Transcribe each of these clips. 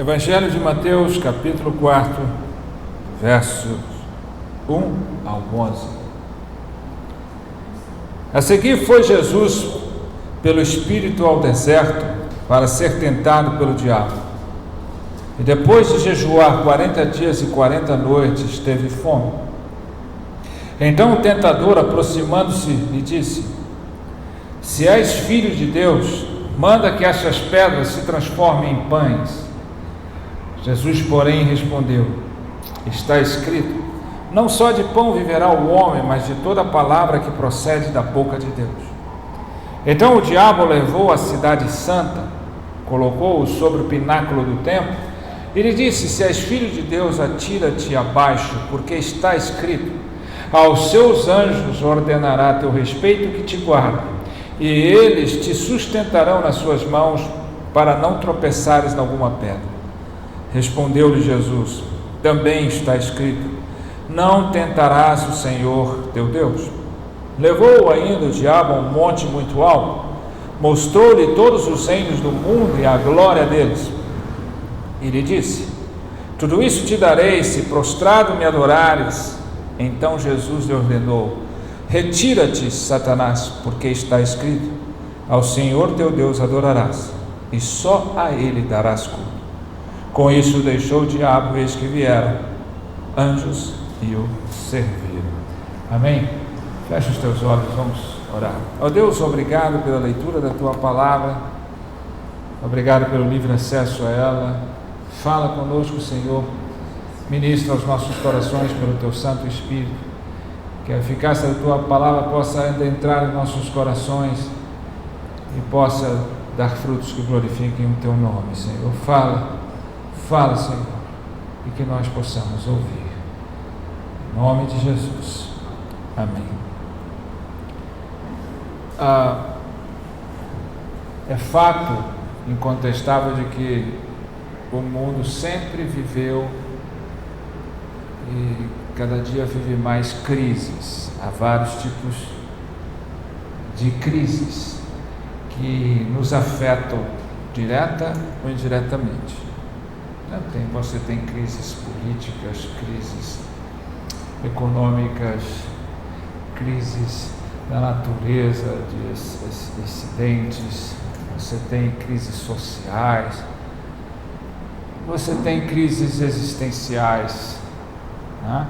Evangelho de Mateus, capítulo 4, versos 1 ao 11. A seguir foi Jesus pelo Espírito ao deserto para ser tentado pelo diabo. E depois de jejuar 40 dias e 40 noites, teve fome. Então o tentador, aproximando-se, lhe disse: Se és filho de Deus, manda que estas pedras se transformem em pães. Jesus, porém, respondeu: Está escrito: Não só de pão viverá o homem, mas de toda palavra que procede da boca de Deus. Então o diabo levou a cidade santa, colocou-o sobre o pináculo do templo e lhe disse: Se és filho de Deus, atira-te abaixo, porque está escrito: Aos seus anjos ordenará a teu respeito que te guardem, e eles te sustentarão nas suas mãos, para não tropeçares em alguma pedra. Respondeu-lhe Jesus: Também está escrito: Não tentarás o Senhor teu Deus. Levou-o ainda o diabo a um monte muito alto, mostrou-lhe todos os reinos do mundo e a glória deles, e lhe disse: Tudo isso te darei, se prostrado me adorares. Então Jesus lhe ordenou: Retira-te, Satanás, porque está escrito: Ao Senhor teu Deus adorarás, e só a Ele darás culto. Com isso deixou o diabo, eis que vieram anjos e o serviram. Amém? Fecha os teus olhos, vamos orar. Ó Deus, obrigado pela leitura da Tua Palavra, obrigado pelo livre acesso a ela. Fala conosco, Senhor, ministra aos nossos corações pelo Teu Santo Espírito, que a eficácia da Tua Palavra possa entrar em nossos corações e possa dar frutos que glorifiquem o Teu nome, Senhor. Fala, Senhor, e que nós possamos ouvir. Em nome de Jesus. Amém. É fato incontestável de que o mundo sempre viveu e cada dia vive mais crises. Há vários tipos de crises que nos afetam direta ou indiretamente. Você tem crises políticas, crises econômicas, crises da natureza, de acidentes, você tem crises sociais, você tem crises existenciais, né?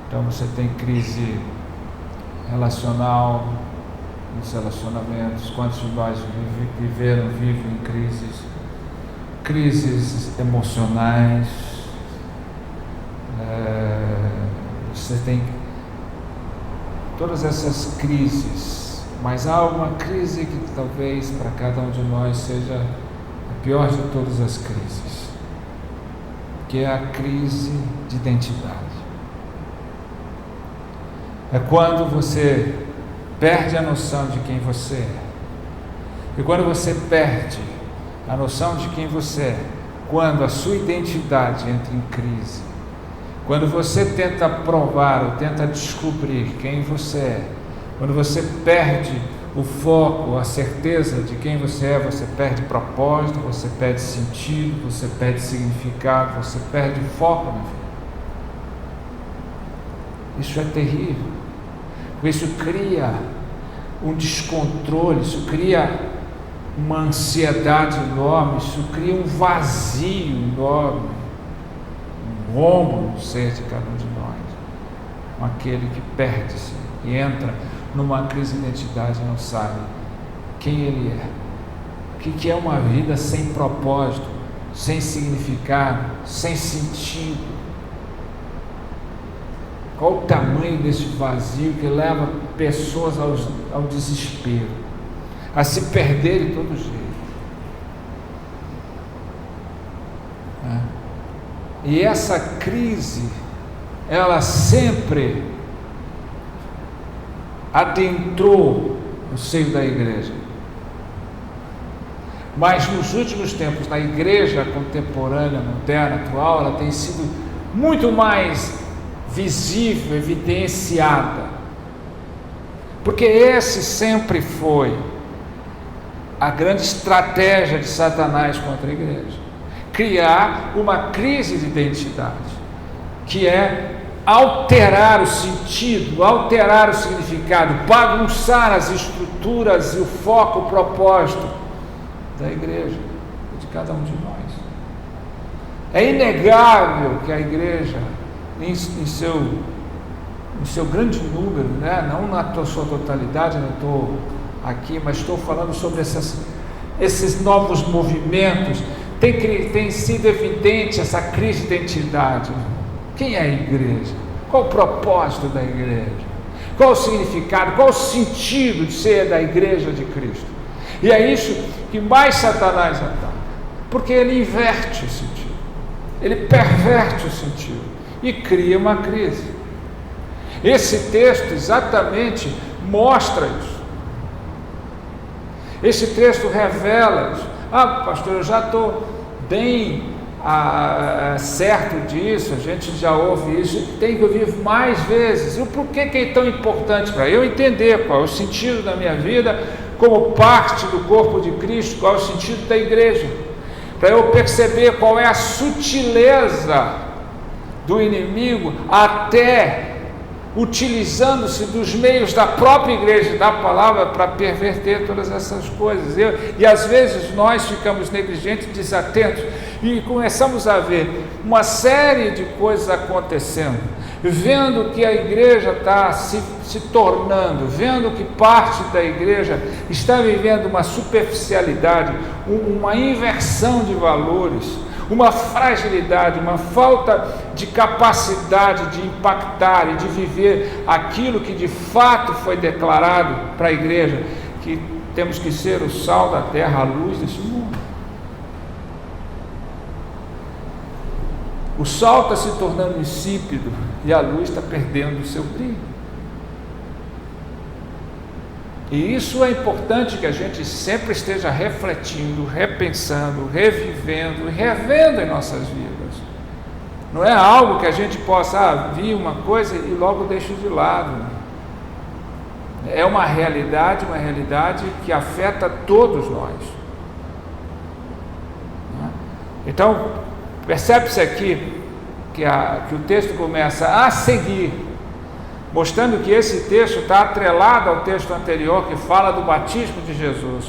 Então você tem crise relacional, nos relacionamentos. Quantos de nós vivem em crises emocionais, você tem todas essas crises, mas há uma crise que talvez para cada um de nós seja a pior de todas as crises, que é a crise de identidade. É quando você perde a noção de quem você é, e quando você perde a noção de quem você é, quando a sua identidade entra em crise, quando você tenta provar ou tenta descobrir quem você é, quando você perde o foco, a certeza de quem você é, você perde propósito, você perde sentido, você perde significado, você perde foco na vida. Isso é terrível, porque isso cria um descontrole, isso cria uma ansiedade enorme, isso cria um vazio enorme, um rombo no ser de cada um de nós, com aquele que perde-se e entra numa crise de identidade e não sabe quem ele é, o que é uma vida sem propósito, sem significado, sem sentido. Qual o tamanho desse vazio que leva pessoas ao desespero, a se perder de todo jeito, né? E essa crise, ela sempre adentrou no seio da igreja, mas nos últimos tempos, na igreja contemporânea, moderna, atual, ela tem sido muito mais visível, evidenciada, porque esse sempre foi a grande estratégia de Satanás contra a igreja: criar uma crise de identidade, que é alterar o sentido, alterar o significado, bagunçar as estruturas e o foco, o propósito da igreja, de cada um de nós. É inegável que a igreja, em seu grande número, né? Não na sua totalidade, não estou aqui, mas estou falando sobre esses novos movimentos, tem sido evidente essa crise de identidade. Quem é a igreja? Qual o propósito da igreja? Qual o significado? Qual o sentido de ser da igreja de Cristo? E é isso que mais Satanás ataca, porque ele inverte o sentido, ele perverte o sentido e cria uma crise. Esse texto exatamente mostra isso. Esse texto revela isso. Pastor, eu já estou bem certo disso, a gente já ouve isso, tem que ouvir mais vezes. E por que é tão importante? Para eu entender qual é o sentido da minha vida como parte do corpo de Cristo, qual é o sentido da igreja, para eu perceber qual é a sutileza do inimigo, até utilizando-se dos meios da própria igreja, da palavra, para perverter todas essas coisas. E às vezes nós ficamos negligentes, desatentos, e começamos a ver uma série de coisas acontecendo, vendo que a igreja está se tornando, vendo que parte da igreja está vivendo uma superficialidade, uma inversão de valores, uma fragilidade, uma falta de capacidade de impactar e de viver aquilo que de fato foi declarado para a igreja, que temos que ser o sal da terra, a luz desse mundo. O sal está se tornando insípido e a luz está perdendo o seu brilho. E isso é importante que a gente sempre esteja refletindo, repensando, revivendo e revendo em nossas vidas. Não é algo que a gente possa vir uma coisa e logo deixa de lado. É uma realidade que afeta todos nós. Então, percebe-se aqui que o texto começa a seguir, mostrando que esse texto está atrelado ao texto anterior, que fala do batismo de Jesus.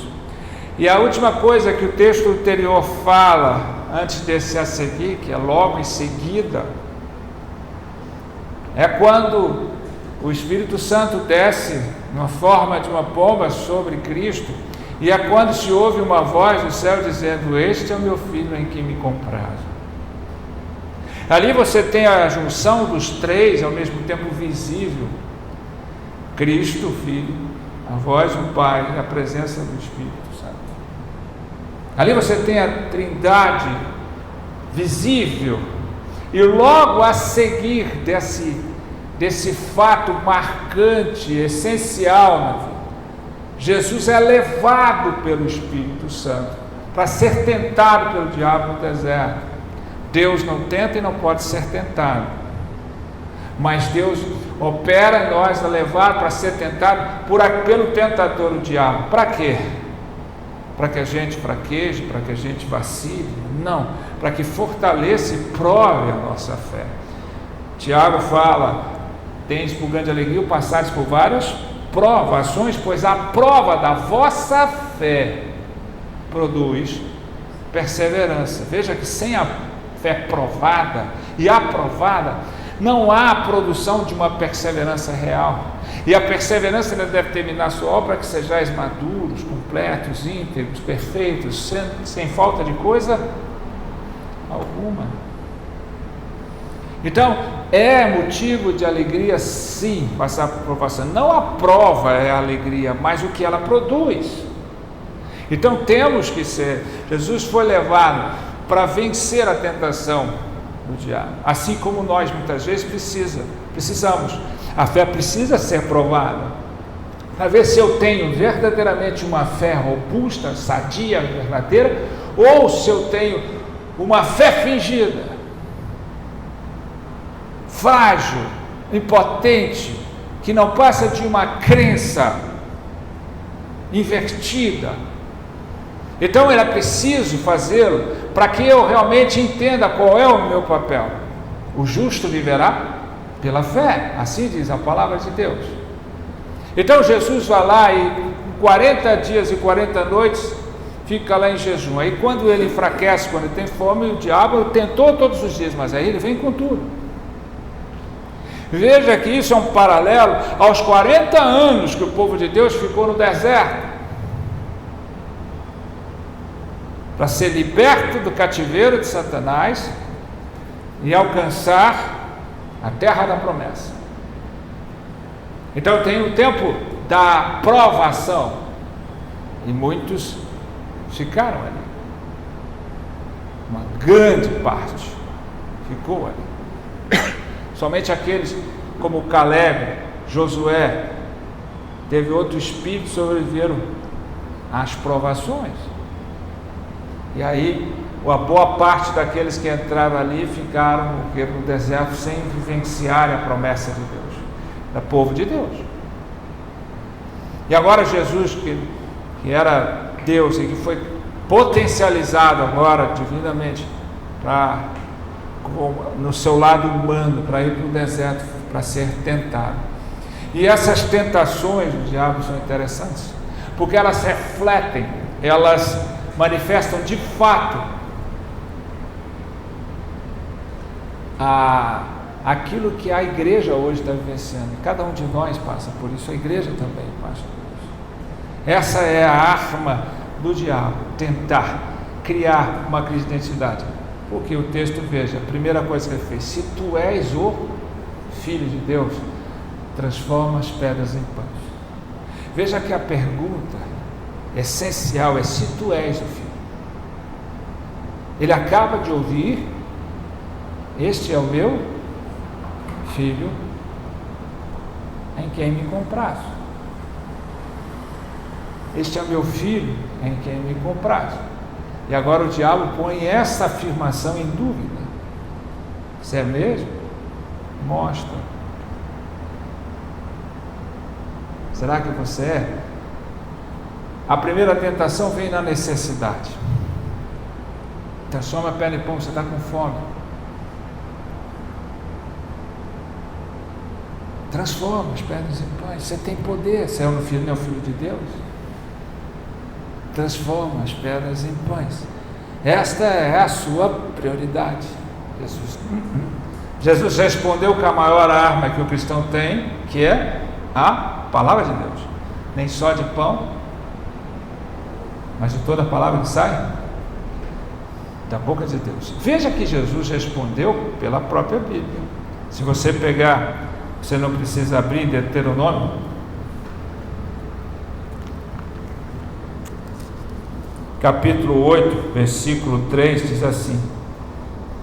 E a última coisa que o texto anterior fala, antes desse a seguir, que é logo em seguida, é quando o Espírito Santo desce na forma de uma pomba sobre Cristo, e é quando se ouve uma voz do céu dizendo: este é o meu filho em quem me comprazo. Ali você tem a junção dos três ao mesmo tempo visível: Cristo, o Filho, a voz do Pai e a presença do Espírito Santo. Ali você tem a Trindade visível, e logo a seguir desse fato marcante, essencial na vida, Jesus é levado pelo Espírito Santo para ser tentado pelo diabo no deserto. Deus não tenta e não pode ser tentado, mas Deus opera em nós, é levado para ser tentado pelo tentador, o diabo. Para quê? Para que a gente fraqueje, para que a gente vacile? Não, para que fortaleça e prove a nossa fé. Tiago fala: tendes por grande alegria o passares por várias provações, pois a prova da vossa fé produz perseverança. Veja que sem a fé provada e aprovada, não há a produção de uma perseverança real. E a perseverança deve terminar sua obra, que sejais maduros, completos, íntegros, perfeitos, sem falta de coisa alguma. Então, é motivo de alegria, sim, passar por provação. Não a prova é a alegria, mas o que ela produz. Então, temos que ser. Jesus foi levado para vencer a tentação do diabo, assim como nós muitas vezes precisamos. A fé precisa ser provada, para ver se eu tenho verdadeiramente uma fé robusta, sadia, verdadeira, ou se eu tenho uma fé fingida, frágil, impotente, que não passa de uma crença invertida. Então era preciso fazê-lo para que eu realmente entenda qual é o meu papel. O justo viverá pela fé, assim diz a palavra de Deus. Então Jesus vai lá e 40 dias e 40 noites fica lá em jejum. Aí quando ele enfraquece, quando ele tem fome, o diabo tentou todos os dias, mas aí ele vem com tudo. Veja que isso é um paralelo aos 40 anos que o povo de Deus ficou no deserto, para ser liberto do cativeiro de Satanás e alcançar a terra da promessa. Então tem o tempo da provação, e muitos ficaram ali, uma grande parte ficou ali. Somente aqueles como Caleb, Josué, teve outro espírito, sobreviveram às provações. E aí, a boa parte daqueles que entraram ali ficaram no deserto sem vivenciar a promessa de Deus, do povo de Deus. E agora Jesus, que era Deus e que foi potencializado agora divinamente no seu lado humano, para ir para o deserto, para ser tentado. E essas tentações do diabo são interessantes, porque elas refletem, elas manifestam de fato aquilo que a igreja hoje está vivenciando. Cada um de nós passa por isso, a igreja também passa por isso. Essa é a arma do diabo, tentar criar uma crise de identidade. Porque o texto, veja, a primeira coisa que ele fez: se tu és o Filho de Deus, transforma as pedras em pães. Veja que a pergunta essencial é: se tu és o Filho. Ele acaba de ouvir: este é o meu Filho, em quem me comprazo. Este é o meu Filho, em quem me comprazo. E agora o diabo põe essa afirmação em dúvida. Se é mesmo? Mostra. Será que você é? A primeira tentação vem na necessidade. Transforma a pedra em pão, você está com fome. Transforma as pedras em pães. Você tem poder. Você é o filho, não é o Filho de Deus? Transforma as pedras em pães. Esta é a sua prioridade. Jesus respondeu com a maior arma que o cristão tem, que é a palavra de Deus. Nem só de pão, mas de toda a palavra que sai da boca de Deus. Veja que Jesus respondeu pela própria Bíblia. Se você pegar, você não precisa abrir Deuteronômio, capítulo 8, versículo 3, diz assim: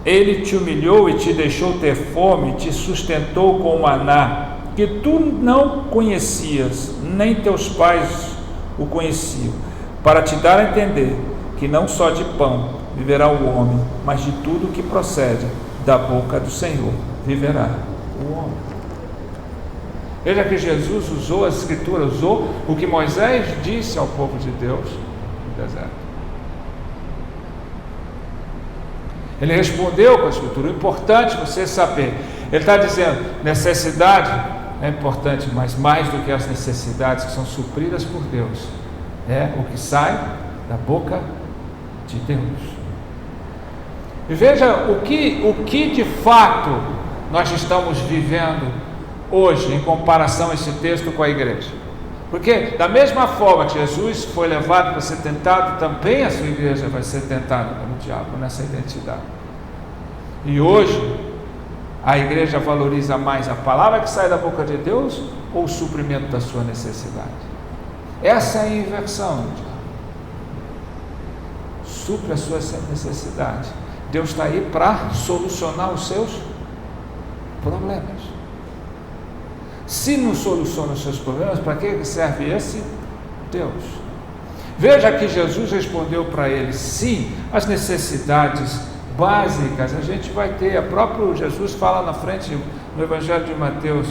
Ele te humilhou e te deixou ter fome, te sustentou com maná, que tu não conhecias, nem teus pais o conheciam, para te dar a entender que não só de pão viverá o homem, mas de tudo que procede da boca do Senhor viverá o homem. Veja que Jesus usou a Escritura, usou o que Moisés disse ao povo de Deus no deserto. Ele respondeu com a Escritura. O importante você saber, ele está dizendo, necessidade é importante, mas mais do que as necessidades que são supridas por Deus, é o que sai da boca de Deus. E veja o que de fato nós estamos vivendo hoje em comparação a esse texto com a igreja. Porque da mesma forma que Jesus foi levado para ser tentado, também a sua igreja vai ser tentada pelo diabo nessa identidade. E hoje a igreja valoriza mais a palavra que sai da boca de Deus ou o suprimento da sua necessidade? Essa é a inversão do diabo. Supre a sua necessidade. Deus está aí para solucionar os seus problemas. Se não soluciona os seus problemas, para que serve esse Deus? Veja que Jesus respondeu para ele: sim, as necessidades básicas a gente vai ter. O próprio Jesus fala na frente no Evangelho de Mateus,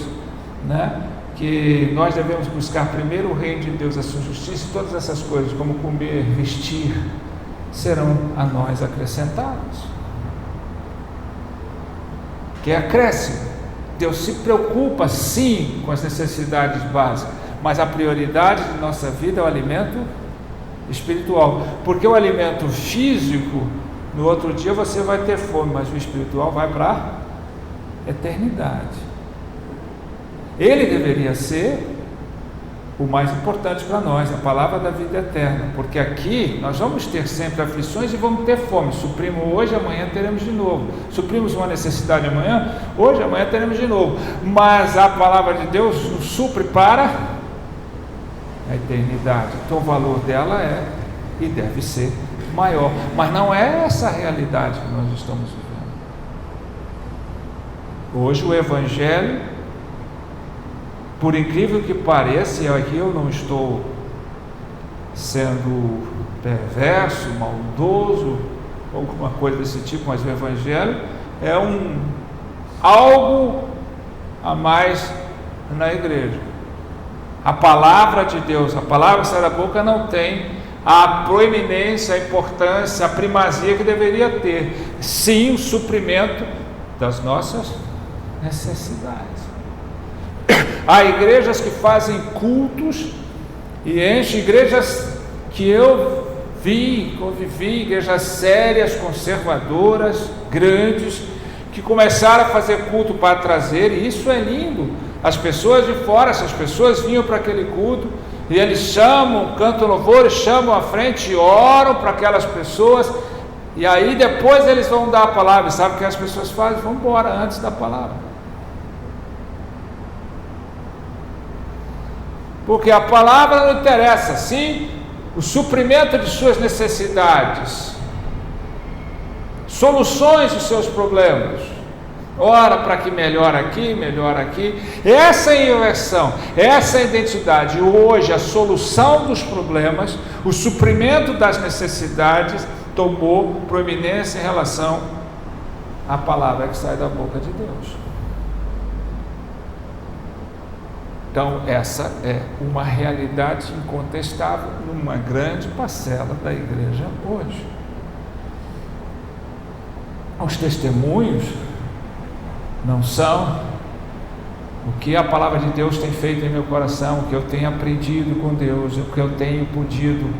né, que nós devemos buscar primeiro o reino de Deus, a sua justiça e todas essas coisas, como comer, vestir, serão a nós acrescentados. Que é acréscimo. Deus se preocupa sim com as necessidades básicas, mas a prioridade de nossa vida é o alimento espiritual, porque o alimento físico, no outro dia você vai ter fome, mas o espiritual vai para a eternidade. Ele deveria ser o mais importante para nós, a palavra da vida eterna, porque aqui nós vamos ter sempre aflições e vamos ter fome. Suprimos hoje, amanhã teremos de novo. Suprimos uma necessidade amanhã, hoje, amanhã teremos de novo. Mas a palavra de Deus nos supre para a eternidade. Então o valor dela é e deve ser maior. Mas não é essa a realidade que nós estamos vivendo. Hoje o Evangelho, por incrível que pareça, e aqui eu não estou sendo perverso, maldoso, alguma coisa desse tipo, mas o Evangelho é algo a mais na igreja. A palavra de Deus, a palavra que sai da boca não tem a proeminência, a importância, a primazia que deveria ter. Sim, o suprimento das nossas necessidades. Há igrejas que fazem cultos e enchem, igrejas que eu vi, convivi, igrejas sérias, conservadoras, grandes, que começaram a fazer culto para trazer, e isso é lindo. As pessoas de fora, essas pessoas vinham para aquele culto, e eles chamam, cantam louvores, chamam à frente e oram para aquelas pessoas, e aí depois eles vão dar a palavra. Sabe o que as pessoas fazem? Vão embora antes da palavra. Porque a palavra não interessa, sim, o suprimento de suas necessidades, soluções de seus problemas. Ora para que melhore aqui, melhor aqui. Essa é a inversão, essa é a identidade. Hoje a solução dos problemas, o suprimento das necessidades tomou proeminência em relação à palavra que sai da boca de Deus. Então essa é uma realidade incontestável numa grande parcela da igreja hoje. Os testemunhos não são o que a palavra de Deus tem feito em meu coração, o que eu tenho aprendido com Deus, o que eu tenho podido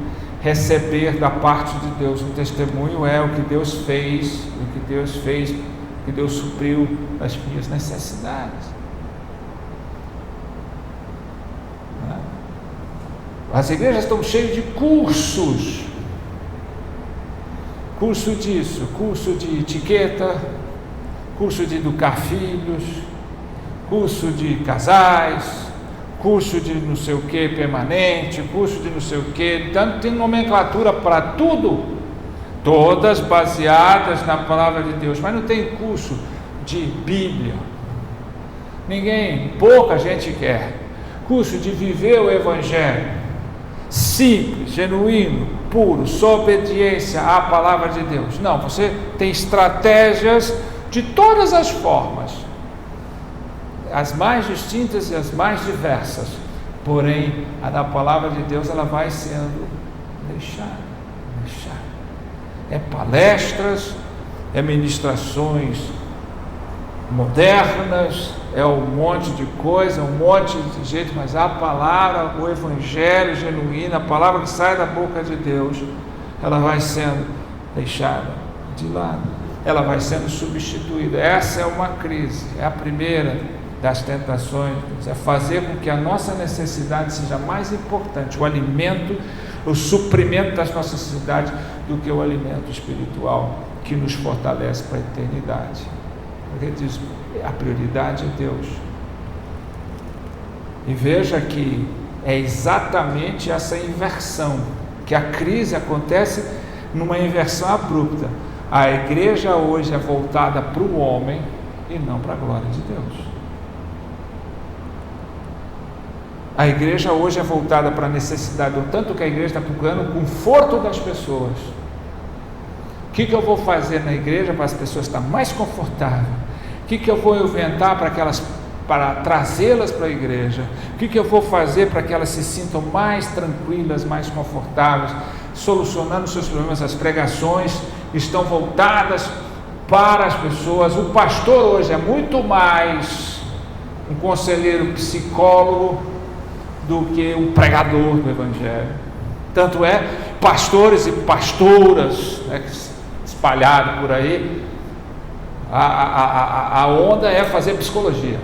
receber da parte de Deus. O testemunho é o que Deus fez, o que Deus supriu as minhas necessidades. As igrejas estão cheias de cursos, curso disso, curso de etiqueta, curso de educar filhos, curso de casais, curso de não sei o que permanente, curso de não sei o que, tanto tem nomenclatura para tudo, todas baseadas na palavra de Deus, mas não tem curso de Bíblia. Pouca gente quer curso de viver o Evangelho simples, genuíno, puro, sob obediência à palavra de Deus. Não, você tem estratégias de todas as formas, as mais distintas e as mais diversas, porém a da palavra de Deus ela vai sendo deixada. É palestras, é ministrações modernas, é um monte de coisa, um monte de jeito, mas a palavra, o Evangelho genuíno, a palavra que sai da boca de Deus, ela vai sendo deixada de lado, ela vai sendo substituída. Essa é uma crise, é a primeira das tentações, é fazer com que a nossa necessidade seja mais importante, o alimento, o suprimento das nossas necessidades, do que o alimento espiritual que nos fortalece para a eternidade. Porque ele diz, a prioridade é Deus. E veja que é exatamente essa inversão, que a crise acontece numa inversão abrupta. A igreja hoje é voltada para o homem e não para a glória de Deus. A igreja hoje é voltada para a necessidade, tanto que a igreja está procurando o conforto das pessoas. O que eu vou fazer na igreja para as pessoas estarem mais confortáveis? O que eu vou inventar para trazê-las para a igreja? O que eu vou fazer para que elas se sintam mais tranquilas, mais confortáveis? solucionando seus problemas. As pregações estão voltadas para as pessoas. O pastor hoje é muito mais um conselheiro psicólogo do que um pregador do Evangelho. Tanto é, pastores e pastoras, né, espalhados por aí, a onda é fazer psicologia.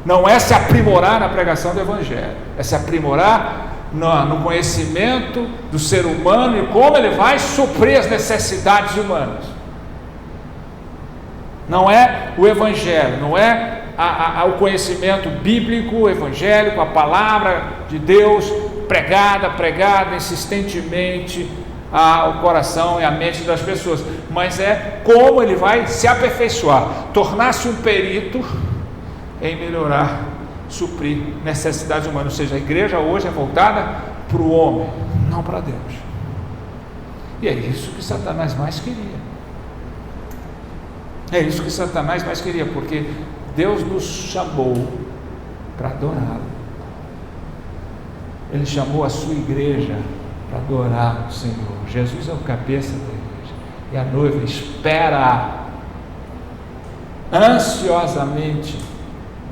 Não é se aprimorar na pregação do Evangelho, é se aprimorar no conhecimento do ser humano e como ele vai suprir as necessidades humanas. Não é o Evangelho, não é o conhecimento bíblico, evangélico, a palavra de Deus pregada insistentemente ao coração e à mente das pessoas, mas é como ele vai se aperfeiçoar, tornar-se um perito em melhorar, suprir necessidades humanas. Ou seja, a igreja hoje é voltada para o homem, não para Deus. E é isso que Satanás mais queria. É isso que Satanás mais queria, porque Deus nos chamou para adorá-lo. Ele chamou a sua igreja para adorar o Senhor. Jesus é o cabeça da igreja, e a noiva espera ansiosamente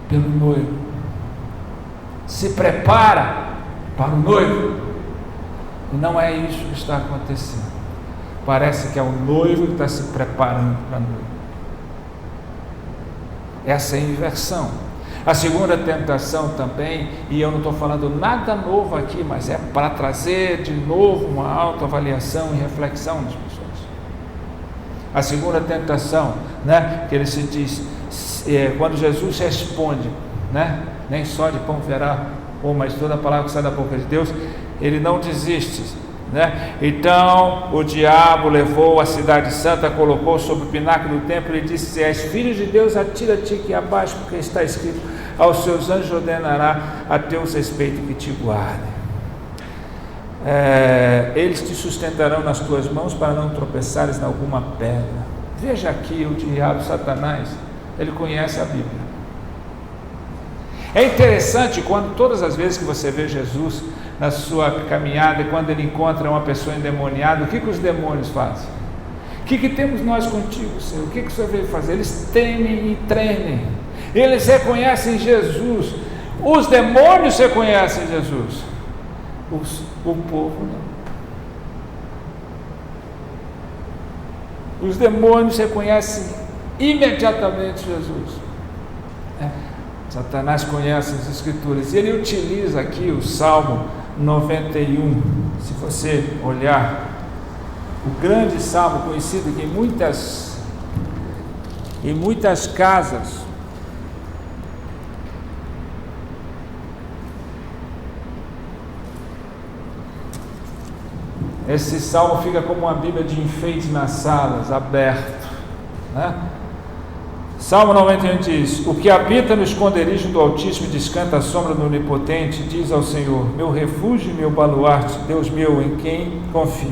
pelo noivo, se prepara para o noivo, e não é isso que está acontecendo. Parece que é o noivo que está se preparando para a noiva. Essa é a inversão. A segunda tentação também, e eu não estou falando nada novo aqui, mas é para trazer de novo uma autoavaliação e reflexão das pessoas. A segunda tentação, né, que ele se diz, quando Jesus responde, né, nem só de pão viverá, mas toda a palavra que sai da boca de Deus, ele não desiste, né? Então o diabo levou a cidade santa, colocou sobre o pináculo do templo e disse: se és filho de Deus, atira-te aqui abaixo, porque está escrito: aos seus anjos ordenará a teu respeito que te guardem. Eles te sustentarão nas tuas mãos para não tropeçares em alguma pedra. Veja aqui o diabo, Satanás, ele conhece a Bíblia. É interessante quando todas as vezes que você vê Jesus na sua caminhada, e quando ele encontra uma pessoa endemoniada, o que os demônios fazem? O que temos nós contigo, Senhor? O que o Senhor veio fazer? Eles temem e tremem. Eles reconhecem Jesus. Os demônios reconhecem Jesus. O povo não. Os demônios reconhecem imediatamente Jesus. Satanás conhece as Escrituras, e ele utiliza aqui o Salmo 91. Se você olhar, o grande salmo conhecido que em muitas casas esse salmo fica como uma Bíblia de enfeite nas salas, aberto, né? Salmo 91 diz: o que habita no esconderijo do Altíssimo e descansa à sombra do Onipotente, diz ao Senhor: meu refúgio e meu baluarte, Deus meu, em quem confio.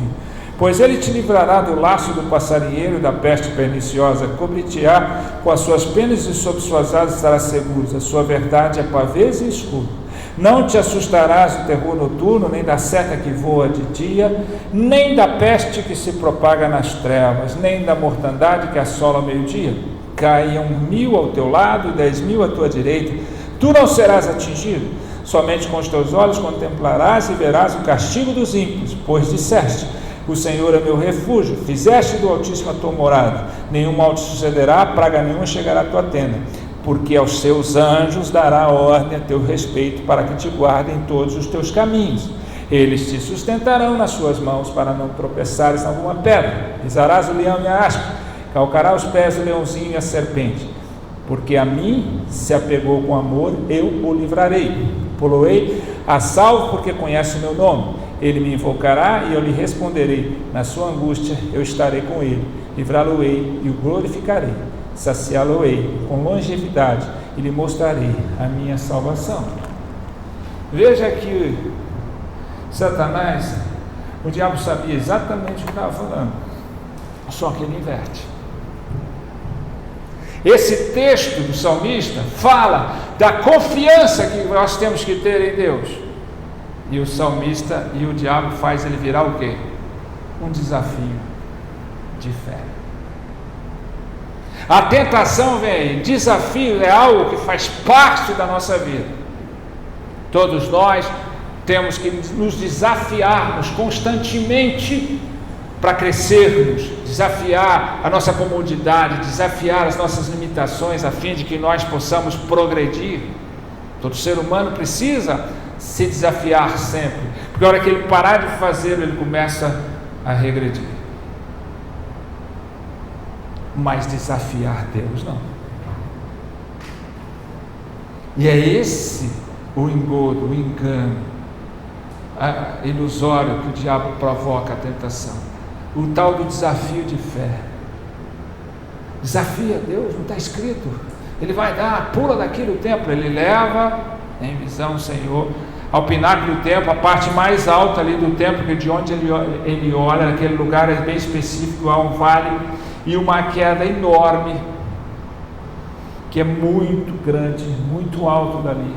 Pois ele te livrará do laço do passarinheiro e da peste perniciosa, cobrir-te-á com as suas penas e sob suas asas estarás seguro. A sua verdade é pavês e escudo. Não te assustarás do terror noturno, nem da seta que voa de dia, nem da peste que se propaga nas trevas, nem da mortandade que assola ao meio-dia. Caiam 1000 ao teu lado e 10.000 à tua direita, tu não serás atingido. Somente com os teus olhos contemplarás e verás o castigo dos ímpios, pois disseste: o Senhor é meu refúgio, fizeste do Altíssimo a tua morada. Nenhum mal te sucederá, praga nenhuma chegará à tua tenda, porque aos seus anjos dará ordem a teu respeito, para que te guardem em todos os teus caminhos. Eles te sustentarão nas suas mãos, para não tropeçares em alguma pedra. Pisarás o leão e a aspa, calcará os pés o leãozinho e a serpente. Porque a mim se apegou com amor, eu o livrarei. Poloei a salvo, porque conhece o meu nome. Ele me invocará e eu lhe responderei. Na sua angústia eu estarei com ele. Livrá-lo-ei e o glorificarei. Saciá-lo-ei com longevidade e lhe mostrarei a minha salvação. Veja que Satanás, o diabo sabia exatamente o que estava falando, só que ele inverte. Esse texto do salmista fala da confiança que nós temos que ter em Deus. E o salmista e o diabo faz ele virar o quê? Um desafio de fé. A tentação vem aí. Desafio é algo que faz parte da nossa vida. Todos nós temos que nos desafiarmos constantemente para crescermos, desafiar a nossa comodidade, desafiar as nossas limitações, a fim de que nós possamos progredir. Todo ser humano precisa se desafiar sempre, porque a hora que ele parar de fazê-lo, ele começa a regredir. Mas desafiar Deus não. E é esse o engodo, o engano ilusório que o diabo provoca, a tentação, o tal do desafio de fé. Desafia Deus, não está escrito. Ele vai dar, pula daqui do templo, ele leva em visão o Senhor ao pináculo do templo, a parte mais alta ali do templo, que de onde ele olha, aquele lugar é bem específico, há um vale e uma queda enorme, que é muito grande, muito alto dali,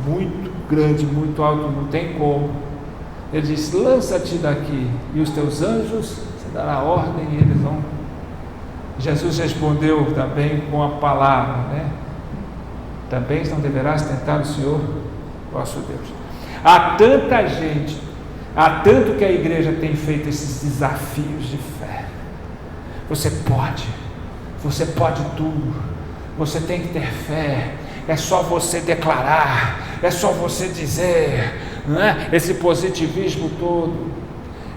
muito grande, muito alto, não tem como. Ele diz: lança-te daqui, e os teus anjos, você dará ordem, e eles vão. Jesus respondeu também com a palavra, né? Também não deverás tentar o Senhor vosso Deus. Há tanta gente, há tanto que a igreja tem feito esses desafios de fé. Você pode tudo, você tem que ter fé, é só você declarar, é só você dizer, não é? Esse positivismo todo.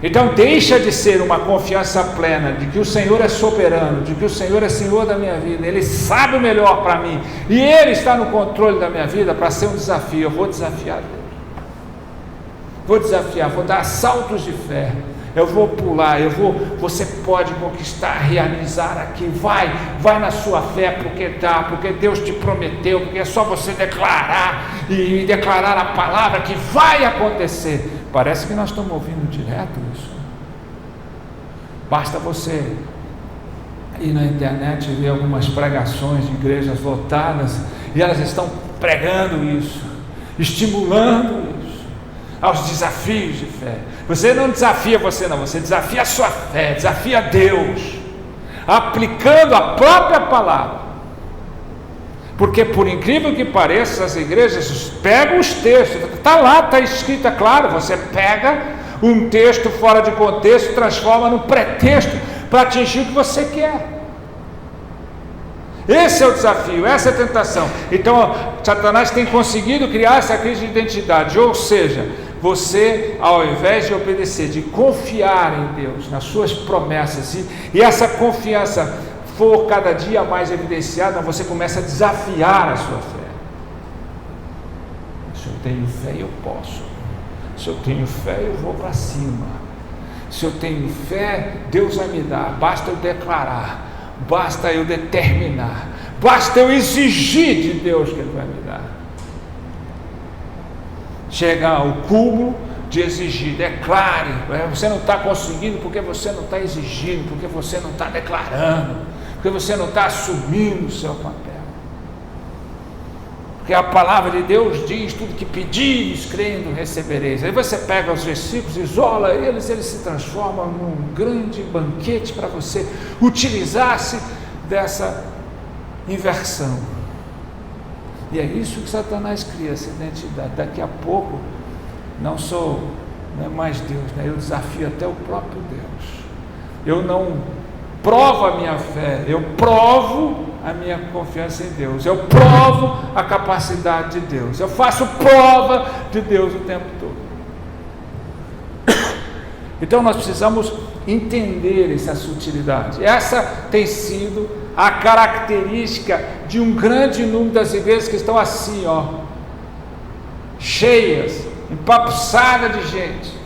Então deixa de ser uma confiança plena de que o Senhor é soberano, de que o Senhor é Senhor da minha vida, Ele sabe o melhor para mim, e Ele está no controle da minha vida, para ser um desafio. Eu vou desafiar Deus, vou dar saltos de fé, eu vou pular, você pode conquistar, realizar aqui, vai na sua fé, porque Deus te prometeu, porque é só você declarar, e declarar a palavra que vai acontecer. Parece que nós estamos ouvindo direto isso. Basta você ir na internet e ver algumas pregações de igrejas lotadas, e elas estão pregando isso, estimulando isso, aos desafios de fé. Você não desafia você desafia a sua fé, desafia Deus, aplicando a própria palavra. Porque, por incrível que pareça, as igrejas pegam os textos, está lá, está escrito, é claro, você pega um texto fora de contexto, transforma num pretexto para atingir o que você quer. Esse é o desafio, essa é a tentação. Então, Satanás tem conseguido criar essa crise de identidade, ou seja, você, ao invés de obedecer, de confiar em Deus, nas suas promessas, e essa confiança for cada dia mais evidenciada, você começa a desafiar a sua fé. Se eu tenho fé, eu posso. Se eu tenho fé, eu vou para cima. Se eu tenho fé, Deus vai me dar. Basta eu declarar, basta eu determinar, basta eu exigir de Deus que Ele vai me dar. Chega ao cúmulo de exigir, declare. Você não está conseguindo porque você não está exigindo, porque você não está declarando, porque você não está assumindo o seu papel. Porque a palavra de Deus diz: tudo que pedires, crendo, recebereis. Aí você pega os versículos, isola eles se transformam num grande banquete para você utilizar-se dessa inversão. E é isso que Satanás cria, essa identidade. Daqui a pouco, não é mais Deus, né? Eu desafio até o próprio Deus. Eu não provo a minha fé, eu provo a minha confiança em Deus, eu provo a capacidade de Deus, eu faço prova de Deus o tempo todo. Então nós precisamos entender essa sutilidade. Essa tem sido a característica de um grande número das igrejas que estão assim, cheias, empapuçadas de gente.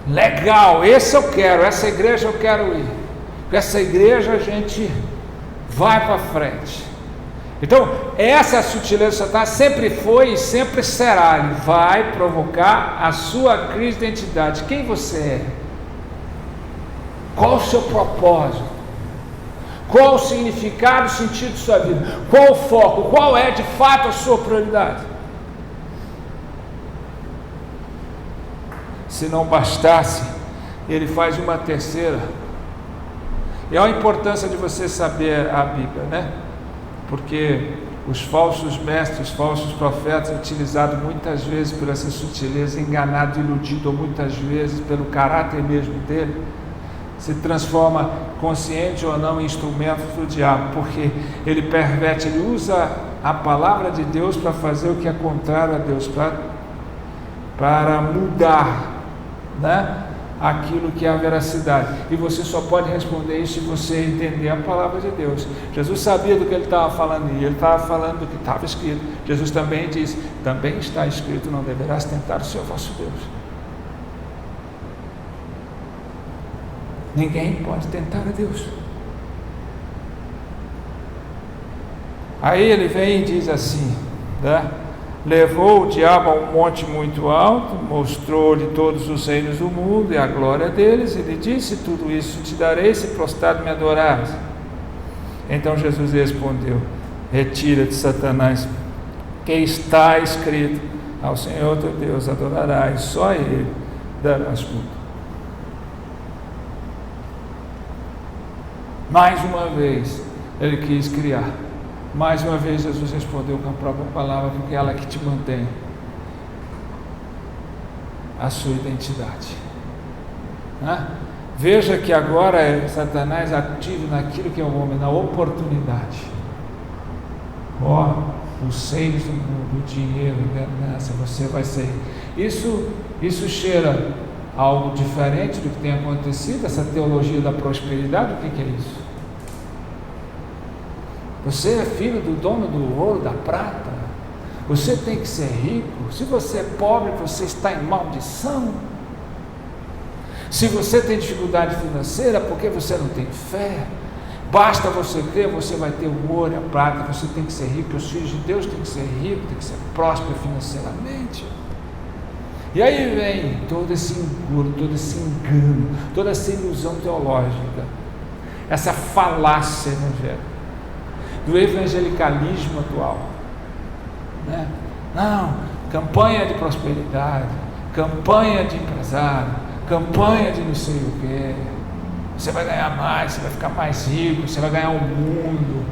Legal, esse eu quero, essa igreja eu quero ir, porque essa igreja a gente vai para frente. Então, essa sutileza do Satanás sempre foi e sempre será. Ele vai provocar a sua crise de identidade. Quem você é? Qual o seu propósito? Qual o significado, o sentido de sua vida? Qual o foco? Qual é de fato a sua prioridade? Se não bastasse, ele faz uma terceira. E olha a importância de você saber a Bíblia, né? Porque os falsos mestres, os falsos profetas, utilizados muitas vezes por essa sutileza, enganado, iludido, ou muitas vezes pelo caráter mesmo dele, se transforma, consciente ou não, em instrumento do diabo, porque ele perverte, ele usa a palavra de Deus para fazer o que é contrário a Deus, para mudar, né, aquilo que é a veracidade. E você só pode responder isso se você entender a palavra de Deus. Jesus sabia do que ele estava falando, e ele estava falando do que estava escrito. Jesus também disse: também está escrito, não deverás tentar o Senhor vosso Deus. Ninguém pode tentar a Deus. Aí ele vem e diz assim, né? Levou o diabo a um monte muito alto, mostrou-lhe todos os reinos do mundo e a glória deles, e lhe disse: tudo isso te darei se prostrado me adorares. Então Jesus respondeu: retira-te, Satanás, que está escrito: ao Senhor teu Deus adorarás, só a Ele darás culto. Mais uma vez ele quis criar. Mais uma vez Jesus respondeu com a própria palavra, porque é ela que te mantém a sua identidade, né? Veja que agora é Satanás ativo naquilo que é o homem, na oportunidade. Os seios do mundo, o dinheiro, a ganância, você vai sair. Isso cheira algo diferente do que tem acontecido, essa teologia da prosperidade. O que é isso? Você é filho do dono do ouro, da prata, você tem que ser rico. Se você é pobre, você está em maldição. Se você tem dificuldade financeira, porque você não tem fé. Basta você crer, você vai ter o ouro e a prata. Você tem que ser rico, os filhos de Deus têm que ser ricos, têm que ser prósperos financeiramente. E aí vem todo esse engano, todo esse engano, toda essa ilusão teológica, essa falácia evangélica, do evangelicalismo atual, né? Não, campanha de prosperidade, campanha de empresário, campanha de não sei o quê. Você vai ganhar mais, você vai ficar mais rico, você vai ganhar o mundo.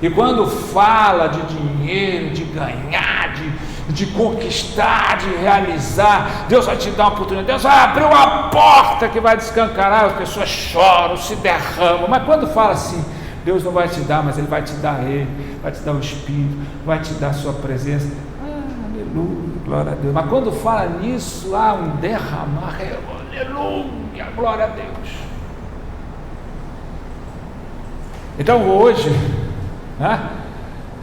E quando fala de dinheiro, de ganhar, de conquistar, de realizar, Deus vai te dar uma oportunidade, Deus vai abrir uma porta que vai descancarar, as pessoas choram, se derramam. Mas quando fala assim, Deus não vai te dar, mas Ele vai te dar Ele, vai te dar o Espírito, vai te dar a sua presença. Aleluia, glória a Deus. Mas quando fala nisso, há um derramar, aleluia, glória a Deus. Então hoje, né,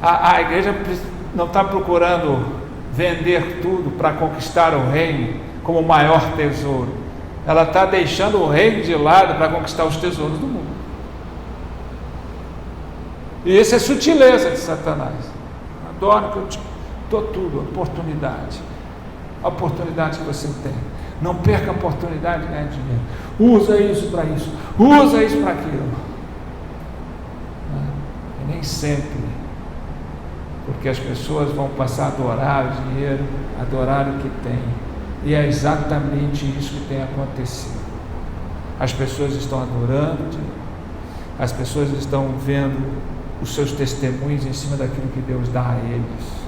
a igreja não está procurando vender tudo para conquistar o reino como o maior tesouro. Ela está deixando o reino de lado para conquistar os tesouros do mundo. E essa é a sutileza de Satanás. Adoro que eu te dou tudo, a oportunidade que você tem. Não perca a oportunidade de ganhar dinheiro. Usa isso para isso, usa isso para aquilo. E nem sempre, porque as pessoas vão passar a adorar o dinheiro, adorar o que tem. E é exatamente isso que tem acontecido. As pessoas estão adorando o dinheiro, as pessoas estão vendo os seus testemunhos em cima daquilo que Deus dá a eles.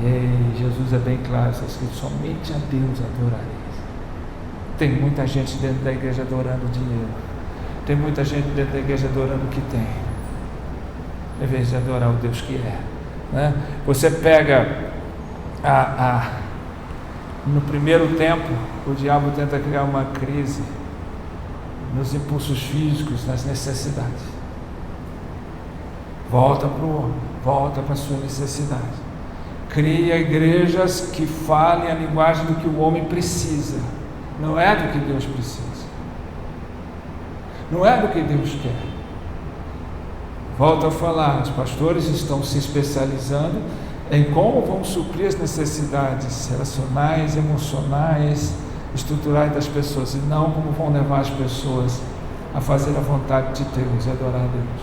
E Jesus é bem claro, está escrito: somente a Deus adorareis. Tem muita gente dentro da igreja adorando o dinheiro, tem muita gente dentro da igreja adorando o que tem, em vez de adorar o Deus que é, né? Você pega no primeiro tempo, o diabo tenta criar uma crise nos impulsos físicos, nas necessidades. Volta para o homem, volta para a sua necessidade. Cria igrejas que falem a linguagem do que o homem precisa, não é do que Deus precisa, não é do que Deus quer. Volto a falar, os pastores estão se especializando em como vão suprir as necessidades relacionais, emocionais, estruturais das pessoas, e não como vão levar as pessoas a fazer a vontade de Deus e adorar a Deus.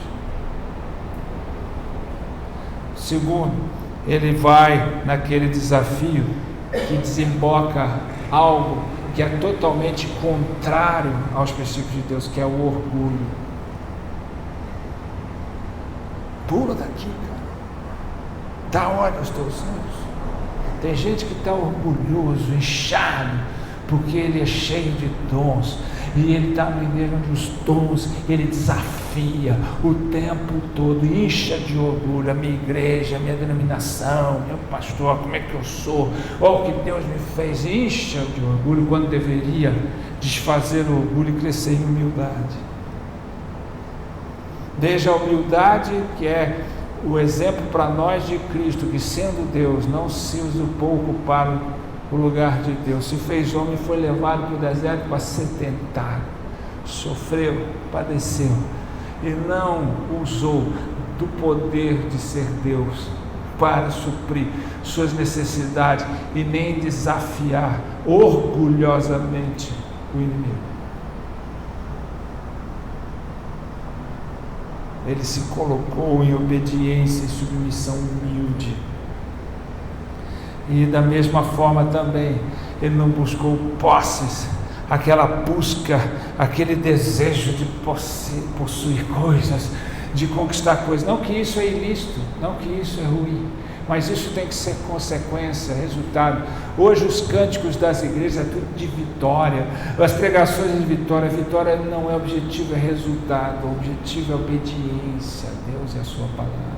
Segundo, ele vai naquele desafio que desemboca algo que é totalmente contrário aos princípios de Deus, que é o orgulho. Pula daqui, cara. Dá ordem aos teus anjos. Tem gente que está orgulhoso, inchado, porque ele é cheio de dons, e ele está no nível dos dons, ele desafia o tempo todo, incha de orgulho, a minha igreja, a minha denominação, meu pastor, como é que eu sou, olha o que Deus me fez, incha de orgulho, quando deveria desfazer o orgulho e crescer em humildade. Desde a humildade, que é o exemplo para nós de Cristo, que sendo Deus, não se usurpou ocupar o lugar de Deus, se fez homem e foi levado para o deserto para ser tentado, sofreu, padeceu, e não usou do poder de ser Deus para suprir suas necessidades e nem desafiar orgulhosamente o inimigo. Ele se colocou em obediência e submissão humilde. E da mesma forma também, ele não buscou posses, aquela busca, aquele desejo de possuir coisas, de conquistar coisas. Não que isso é ilícito, não que isso é ruim, mas isso tem que ser consequência, resultado. Hoje os cânticos das igrejas é tudo de vitória, as pregações de vitória. Vitória não é objetivo, é resultado. O objetivo é obediência a Deus e a sua palavra.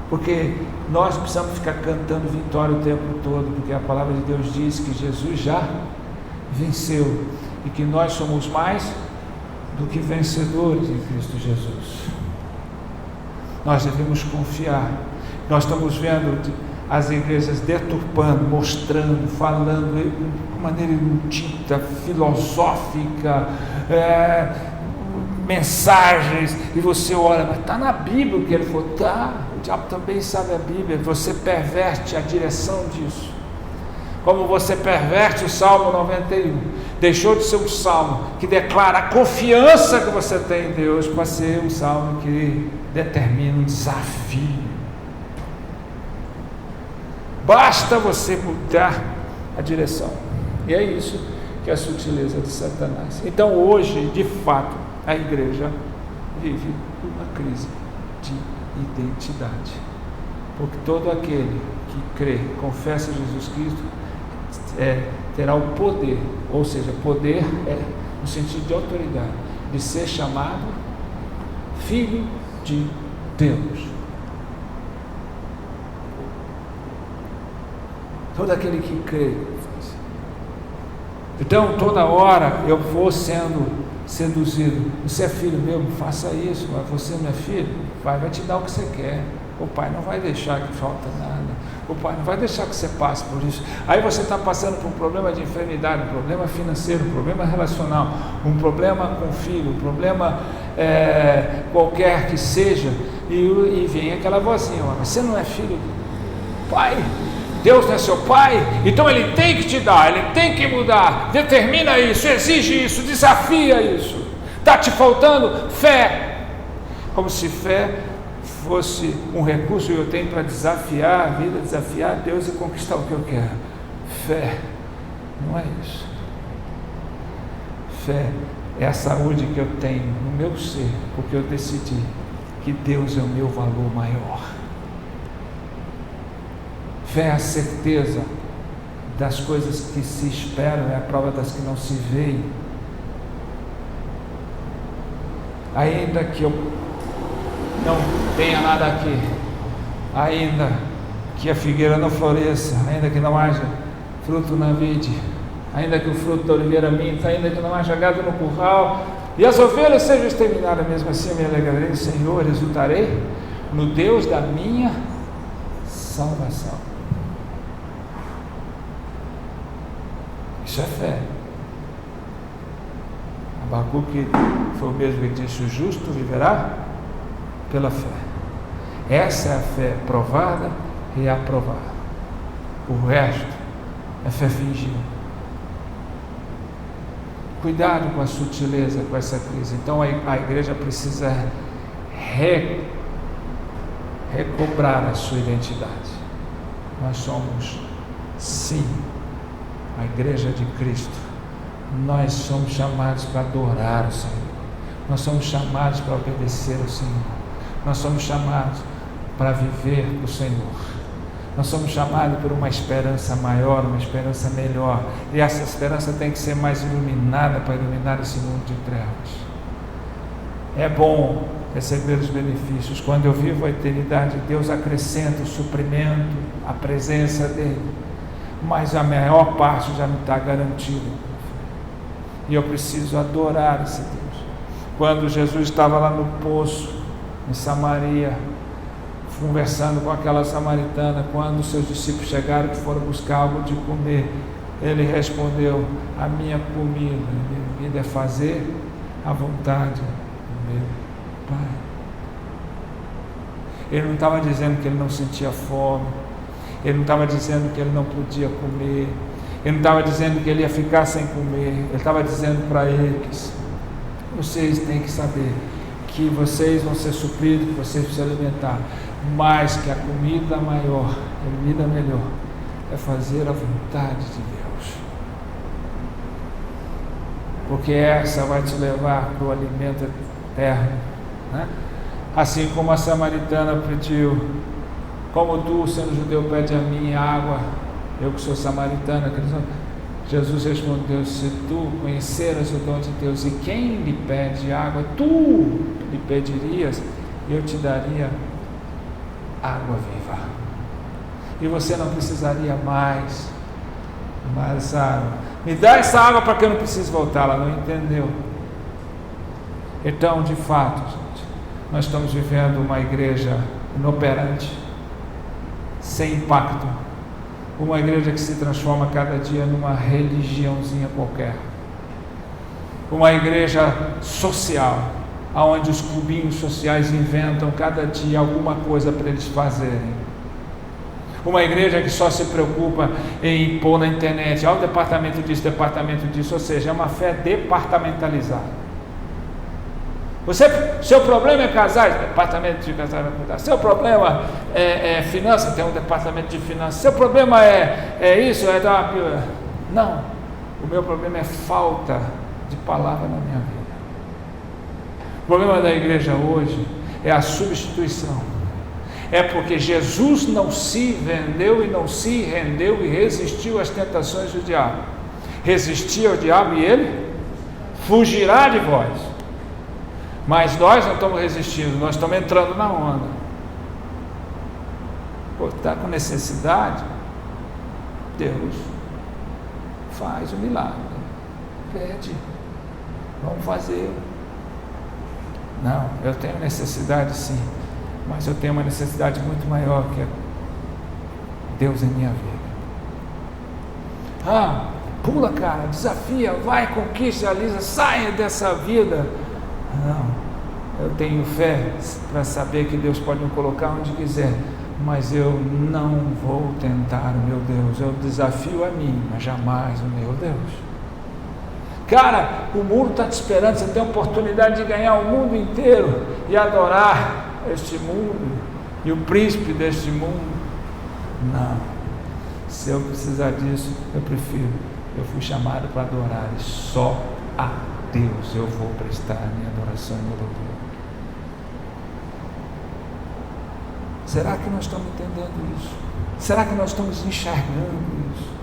Porque nós precisamos ficar cantando vitória o tempo todo, porque a palavra de Deus diz que Jesus já venceu e que nós somos mais do que vencedores em Cristo Jesus. Nós devemos confiar. Nós estamos vendo as igrejas deturpando, mostrando, falando de maneira erudita, filosófica, mensagens, e você olha, mas está na Bíblia o que ele falou. Tá, o diabo também sabe a Bíblia. Você perverte a direção disso, como você perverte o Salmo 91, deixou de ser um salmo que declara a confiança que você tem em Deus, para ser um salmo que determina um desafio. Basta você mudar a direção, e é isso que é a sutileza de Satanás. Então hoje, de fato, a igreja vive uma crise de identidade, porque todo aquele que crê, confessa Jesus Cristo, terá o poder, ou seja, poder é no sentido de autoridade, de ser chamado filho de Deus. Todo aquele que crê. Então, toda hora eu vou sendo seduzido. Você é filho meu, faça isso. Mas você não é filho? O pai vai te dar o que você quer. O pai não vai deixar que falta nada. O pai não vai deixar que você passe por isso. Aí você está passando por um problema de enfermidade, um problema financeiro, um problema relacional, um problema com o filho, um problema qualquer que seja, e vem aquela vozinha: você não é filho do pai? Deus não é seu pai? Então ele tem que te dar, ele tem que mudar, determina isso, exige isso, desafia isso. Está te faltando fé, como se fé fosse um recurso que eu tenho para desafiar a vida, desafiar Deus e conquistar o que eu quero. Fé não é isso. Fé é a saúde que eu tenho no meu ser, porque eu decidi que Deus é o meu valor maior. Fé é a certeza das coisas que se esperam, é a prova das que não se veem. Ainda que eu não tenha nada aqui, ainda que a figueira não floresça, ainda que não haja fruto na vide, ainda que o fruto da oliveira minta, ainda que não haja gado no curral, e as ovelhas sejam exterminadas, mesmo assim eu me alegrarei no Senhor, exultarei no Deus da minha salvação. Isso é fé. Abacuque foi o mesmo que disse: o justo viverá pela fé. Essa é a fé provada e aprovada. O resto é fé fingida. Cuidado com a sutileza, com essa crise. Então a igreja precisa recobrar a sua identidade. Nós somos, sim, a igreja de Cristo. Nós somos chamados para adorar o Senhor. Nós somos chamados para obedecer ao Senhor. Nós somos chamados para viver o Senhor. Nós somos chamados por uma esperança maior, uma esperança melhor. E essa esperança tem que ser mais iluminada para iluminar esse mundo de trevas. É bom receber os benefícios. Quando eu vivo a eternidade, Deus acrescenta o suprimento, a presença dEle. Mas a maior parte já me está garantida. E eu preciso adorar esse Deus. Quando Jesus estava lá no poço, em Samaria, conversando com aquela samaritana, quando os seus discípulos chegaram que foram buscar algo de comer, ele respondeu: a minha comida é fazer a vontade do meu Pai. Ele não estava dizendo que ele não sentia fome, ele não estava dizendo que ele não podia comer, ele não estava dizendo que ele ia ficar sem comer, ele estava dizendo para eles: vocês têm que saber que vocês vão ser supridos, que vocês precisam alimentar, mas que a comida maior, a comida melhor, é fazer a vontade de Deus, porque essa vai te levar para o alimento eterno, né? Assim como a samaritana pediu: como tu, sendo judeu, pede a mim água, eu que sou samaritana. Jesus respondeu: se tu conheceras o dom de Deus e quem lhe pede água, tu lhe pedirias, e eu te daria água viva, e você não precisaria mais água. Me dá essa água para que eu não precise voltar. Ela não entendeu. Então, de fato, gente, nós estamos vivendo uma igreja inoperante, sem impacto, uma igreja que se transforma cada dia numa religiãozinha qualquer, uma igreja social, onde os clubinhos sociais inventam cada dia alguma coisa para eles fazerem, uma igreja que só se preocupa em pôr na internet: o departamento disso, ou seja, é uma fé departamentalizada. Seu problema é casais, departamento de casais vai cuidar. Seu problema é finanças, tem um departamento de finanças. Seu problema é isso, não, o meu problema é falta de palavra na minha vida. O problema da igreja hoje é a substituição. É porque Jesus não se vendeu e não se rendeu e resistiu às tentações do diabo. Resistiu ao diabo e ele fugirá de vós. Mas nós não estamos resistindo, nós estamos entrando na onda. Está com necessidade? Deus faz o milagre. Pede, vamos fazer. Não, eu tenho necessidade sim, mas eu tenho uma necessidade muito maior, que é Deus em minha vida. Pula, cara, desafia, vai, conquista, realiza, saia dessa vida. Não, eu tenho fé para saber que Deus pode me colocar onde quiser, mas eu não vou tentar o meu Deus. Eu desafio a mim, mas jamais o meu Deus. Cara, o mundo está te esperando, você tem a oportunidade de ganhar o mundo inteiro e adorar este mundo e o príncipe deste mundo. Não, se eu precisar disso, eu prefiro. Eu fui chamado para adorar e só a Deus eu vou prestar a minha adoração e meu louvor. Será que nós estamos entendendo isso? Será que nós estamos enxergando isso?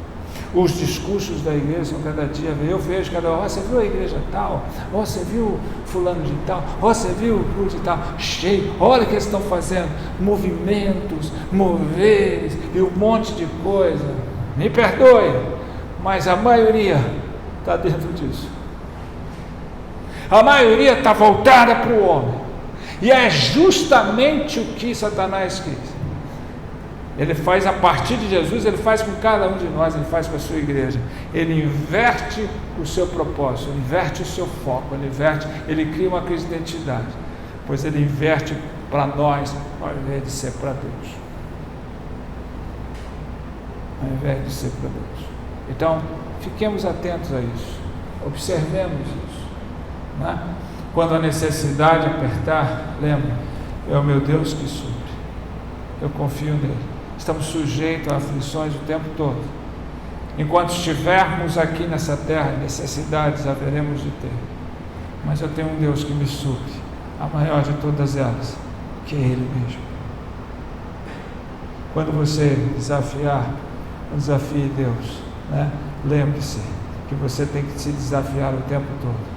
Os discursos da igreja são cada dia, eu vejo cada hora: você viu a igreja tal? Você viu fulano de tal? Você viu o clube de tal? Cheio, olha o que eles estão fazendo, movimentos, moveres e um monte de coisa. Me perdoe, mas a maioria está dentro disso. A maioria está voltada para o homem, e é justamente o que Satanás quis. Ele faz a partir de Jesus, ele faz com cada um de nós, ele faz com a sua igreja. Ele inverte o seu propósito, ele inverte o seu foco, ele cria uma crise de identidade, pois ele inverte para nós ao invés de ser para Deus. Ao invés de ser para Deus. Então, fiquemos atentos a isso. Observemos isso, né? Quando a necessidade apertar, lembra, é o meu Deus que supre, eu confio nele. Estamos sujeitos a aflições o tempo todo. Enquanto estivermos aqui nessa terra, necessidades haveremos de ter, mas eu tenho um Deus que me supre, a maior de todas elas, que é Ele mesmo. Quando você desafie Deus, né? Lembre-se que você tem que se desafiar o tempo todo,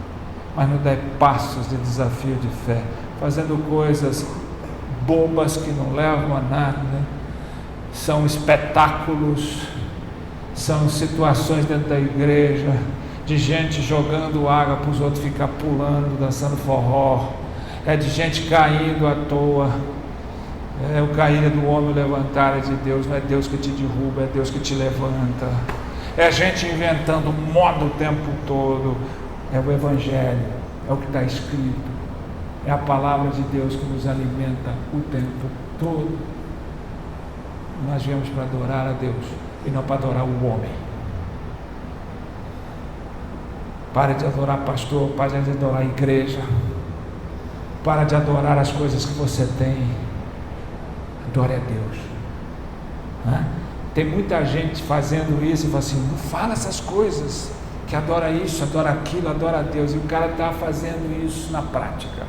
mas não dê passos de desafio de fé, fazendo coisas bobas que não levam a nada, né? São espetáculos, são situações dentro da igreja, de gente jogando água para os outros ficar pulando, dançando forró, é de gente caindo à toa. É o cair do homem, o levantar é de Deus, não é Deus que te derruba, é Deus que te levanta. É gente inventando moda o tempo todo. É o Evangelho, é o que está escrito, é a palavra de Deus que nos alimenta o tempo todo. Nós viemos para adorar a Deus e não para adorar o homem. Para de adorar pastor, para de adorar a igreja, para de adorar as coisas que você tem. Adore a Deus, né? Tem muita gente fazendo isso e fala assim, não fala essas coisas, que adora isso, adora aquilo, adora a Deus, e o cara está fazendo isso na prática.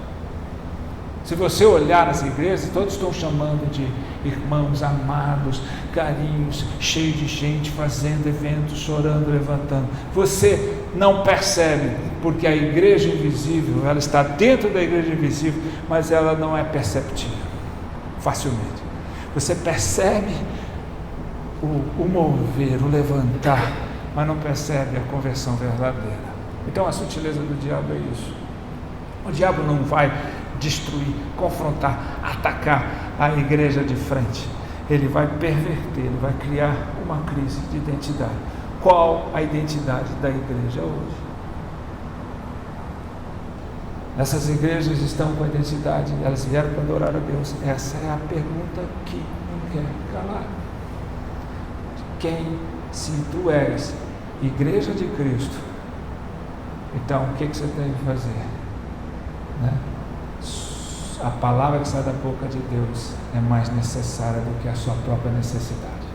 Se você olhar nas igrejas, todos estão chamando de irmãos amados, carinhos, cheios de gente, fazendo eventos, chorando, levantando. Você não percebe, porque a igreja invisível, ela está dentro da igreja invisível, mas ela não é perceptível facilmente. Você percebe o mover, o levantar, mas não percebe a conversão verdadeira. Então a sutileza do diabo é isso. O diabo não vai destruir, confrontar, atacar a igreja de frente. Ele vai perverter, ele vai criar uma crise de identidade. Qual a identidade da igreja hoje? Essas igrejas estão com a identidade, elas vieram para adorar a Deus. Essa é a pergunta que não quer calar. Se tu és igreja de Cristo, então o que você tem que fazer? Né? A palavra que sai da boca de Deus é mais necessária do que a sua própria necessidade.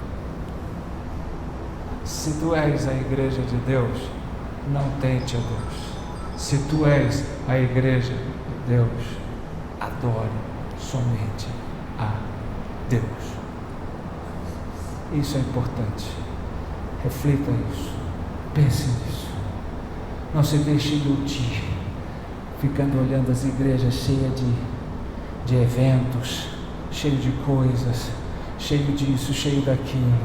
Se tu és a igreja de Deus, não tente a Deus. Se tu és a igreja de Deus, adore somente a Deus. Isso é importante. Reflita isso. Pense nisso. Não se deixe iludir, ficando olhando as igrejas cheias de eventos, cheias de coisas, cheio disso, cheio daquilo.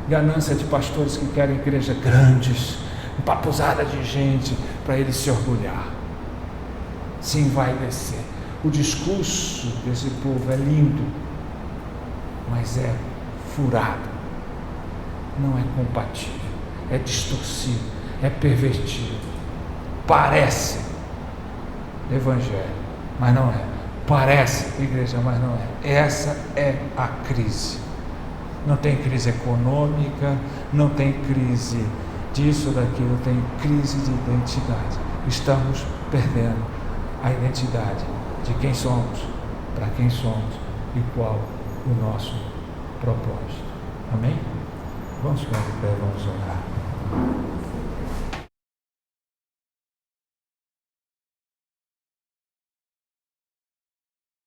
Ganância de pastores que querem igrejas grandes, empapuzada de gente, para ele se orgulhar, se envaidecer. O discurso desse povo é lindo, mas é furado, não é compatível, é distorcido, é pervertido. Parece evangelho, mas não é. Parece igreja, mas não é. Essa é a crise. Não tem crise econômica, não tem crise disso, daquilo, tem crise de identidade. Estamos perdendo a identidade de quem somos, para quem somos e qual o nosso propósito. Amém? Vamos ficar de pé, vamos orar.